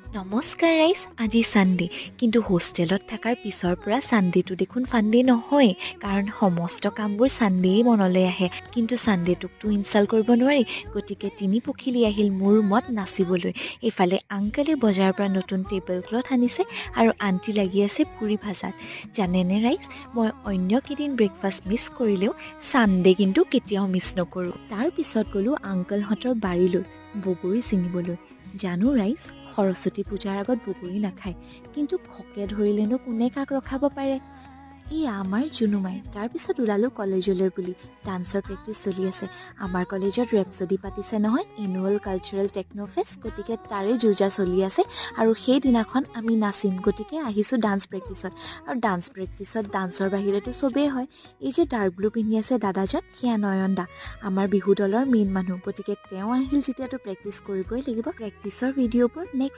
নমস্কাৰ ৰাইজ, আজি ছানডে কিন্তু হোষ্টেলত থকাৰ পিছৰ পৰা ছানডেটো দেখোন ফাণ্ডে নহয়, কাৰণ সমস্ত কামবোৰ ছানডেই মনলৈ আহে। কিন্তু ছানডেটোকতো ইনচাল্ট কৰিব নোৱাৰি, গতিকে তিনি পখিলী আহিল মোৰ ৰুমত নাচিবলৈ। এইফালে আংকলে বজাৰৰ পৰা নতুন টেবল ক্লথ আনিছে আৰু আণ্টি লাগি আছে পুৰি ভাজাত। জানেনে ৰাইজ, মই অন্য কেইদিন ব্ৰেকফাষ্ট মিছ কৰিলেও ছানডে কিন্তু কেতিয়াও মিছ নকৰোঁ। তাৰ পিছত গ'লোঁ আংকলহঁতৰ বাৰীলৈ বগৰী ছিঙিবলৈ। জানো ৰাইজ, সৰস্বতী পূজাৰ আগত বগৰী নাখায়, কিন্তু খকে ধৰিলেনো কোনে কাক ৰখাব পাৰে। এই আমাৰ জুনুমাই। তাৰপিছত ওলালোঁ কলেজলৈ বুলি। ডান্সৰ প্ৰেক্টিচ চলি আছে। আমাৰ কলেজত ৰেপছডি পাতিছে নহয়, এনুৱেল কালচাৰেল টেকন' ফেষ্ট, গতিকে তাৰে যোজা চলি আছে আৰু সেইদিনাখন আমি নাচিম, গতিকে আহিছোঁ ডান্স প্ৰেক্টিচত। আৰু ডান্স প্ৰেক্টিচত ডান্সৰ বাহিৰেতো চবেই হয়। এই যে ডাৰ্ক ব্লু পিন্ধি আছে দাদাজন, সেয়া নয়ন দা, আমাৰ বিহু দলৰ মেইন মানুহ, গতিকে তেওঁ আহিল যেতিয়াতো প্ৰেক্টিচ কৰিবই লাগিব। প্ৰেক্টিচৰ ভিডিঅ'বোৰ নেক্সট